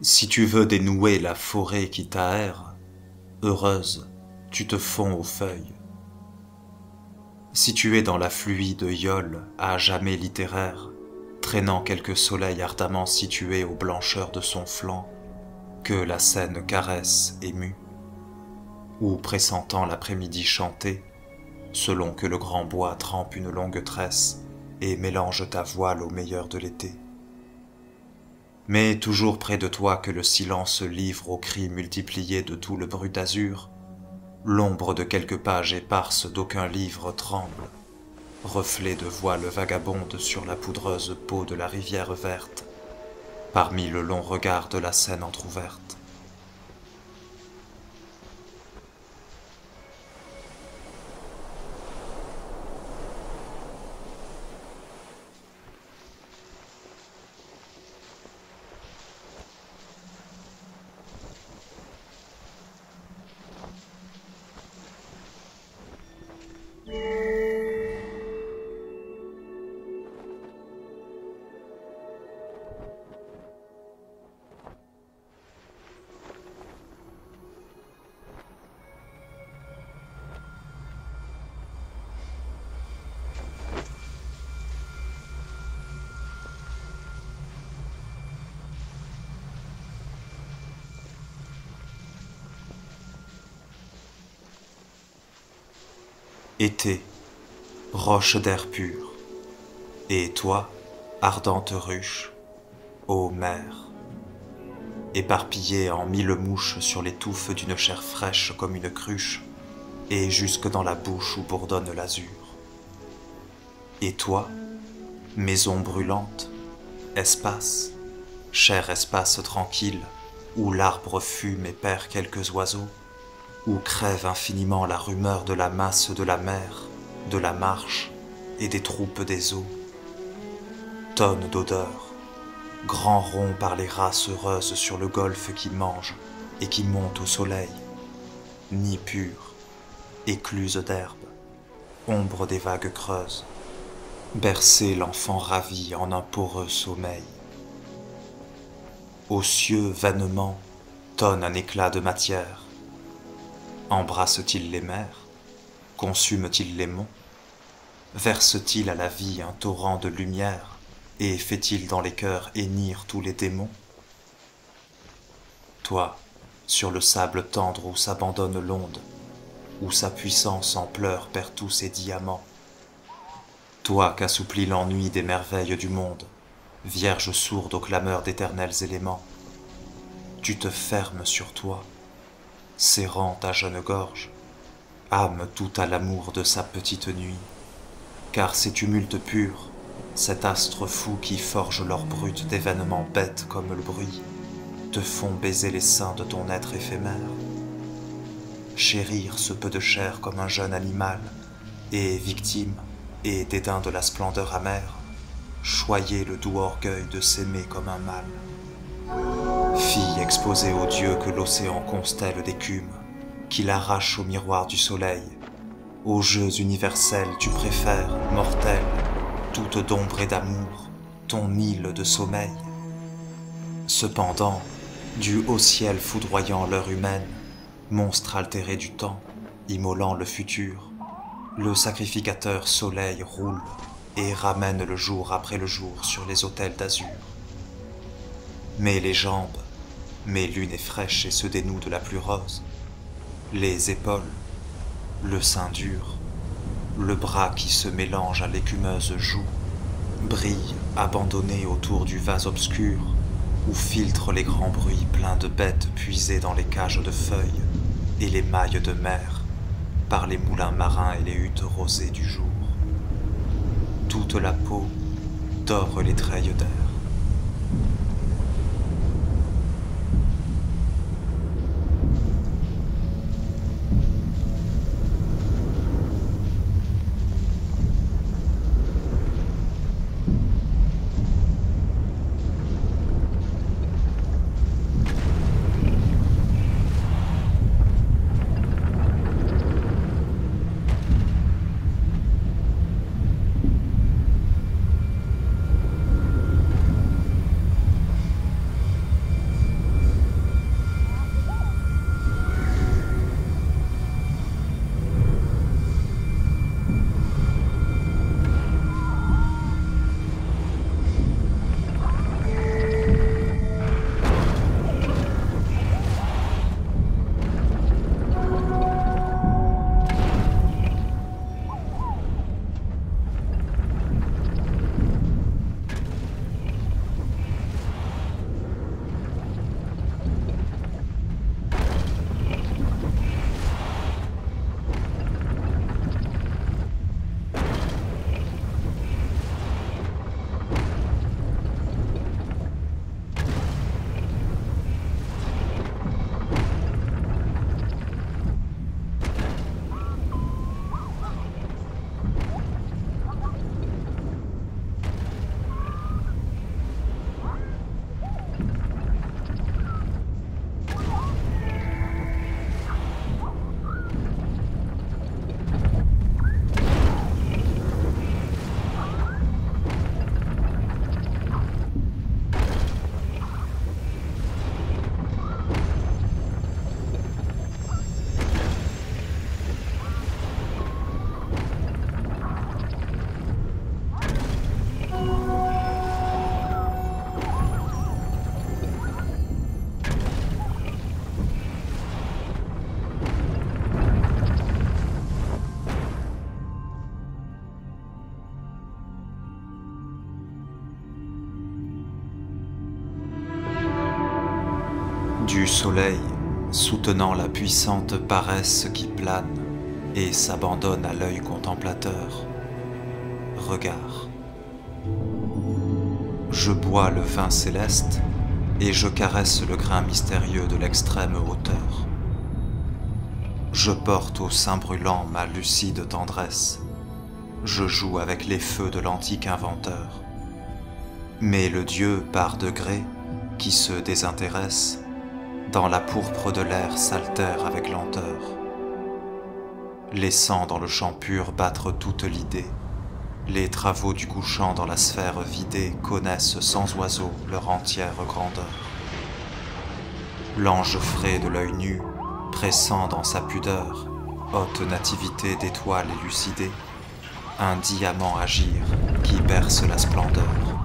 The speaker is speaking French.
Si tu veux dénouer la forêt qui t'aère, heureuse, tu te fonds aux feuilles. Si tu es dans la fluide yole à jamais littéraire, traînant quelque soleil ardemment situé aux blancheurs de son flanc, que la Seine caresse émue, ou pressentant l'après-midi chanter, selon que le grand bois trempe une longue tresse et mélange ta voile au meilleur de l'été. Mais toujours près de toi que le silence livre aux cris multipliés de tout le brut d'azur, l'ombre de quelques pages éparses d'aucun livre tremble, reflet de voiles vagabondes sur la poudreuse peau de la rivière verte, parmi le long regard de la Seine entr'ouverte. Été, roche d'air pur, et toi, ardente ruche, ô mer, éparpillée en mille mouches sur les touffes d'une chair fraîche comme une cruche, et jusque dans la bouche où bourdonne l'azur. Et toi, maison brûlante, espace, cher espace tranquille, où l'arbre fume et perd quelques oiseaux, où crève infiniment la rumeur de la masse de la mer, de la marche et des troupes des eaux. Tonnes d'odeurs, grands ronds par les races heureuses sur le golfe qui mange et qui monte au soleil, nid pur, écluse d'herbe, ombre des vagues creuses, bercer l'enfant ravi en un poreux sommeil. Aux cieux vainement tonne un éclat de matière. Embrasse-t-il les mers? Consume-t-il les monts? Verse-t-il à la vie un torrent de lumière et fait-il dans les cœurs hennir tous les démons? Toi, sur le sable tendre où s'abandonne l'onde, où sa puissance en pleurs perd tous ses diamants, toi qu'assouplit l'ennui des merveilles du monde, vierge sourde aux clameurs d'éternels éléments, tu te fermes sur toi, serrant ta jeune gorge, âme tout à l'amour de sa petite nuit, car ces tumultes purs, cet astre fou qui forge leur brut d'événements bêtes comme le bruit, te font baiser les seins de ton être éphémère, chérir ce peu de chair comme un jeune animal, et victime, et dédain de la splendeur amère, choyer le doux orgueil de s'aimer comme un mâle. Fille exposée aux dieux que l'océan constelle d'écume, qu'il arrache au miroir du soleil, aux jeux universels tu préfères, mortelle, toute d'ombre et d'amour, ton île de sommeil. Cependant, du haut ciel foudroyant l'heure humaine, monstre altéré du temps, immolant le futur, le sacrificateur soleil roule et ramène le jour après le jour sur les autels d'azur. Mais les jambes, mais l'une est fraîche et se dénoue de la plus rose, les épaules, le sein dur, le bras qui se mélange à l'écumeuse joue, brille abandonné autour du vase obscur, où filtrent les grands bruits pleins de bêtes puisées dans les cages de feuilles et les mailles de mer, par les moulins marins et les huttes rosées du jour. Toute la peau dore les treilles d'air. Du soleil, soutenant la puissante paresse qui plane et s'abandonne à l'œil contemplateur. Regard. Je bois le vin céleste et je caresse le grain mystérieux de l'extrême hauteur. Je porte au sein brûlant ma lucide tendresse. Je joue avec les feux de l'antique inventeur. Mais le Dieu par degrés, qui se désintéresse, dans la pourpre de l'air s'altère avec lenteur, laissant dans le champ pur battre toute l'idée. Les travaux du couchant dans la sphère vidée connaissent sans oiseau leur entière grandeur. L'ange frais de l'œil nu, pressant dans sa pudeur, haute nativité d'étoiles élucidées, un diamant agir qui perce la splendeur.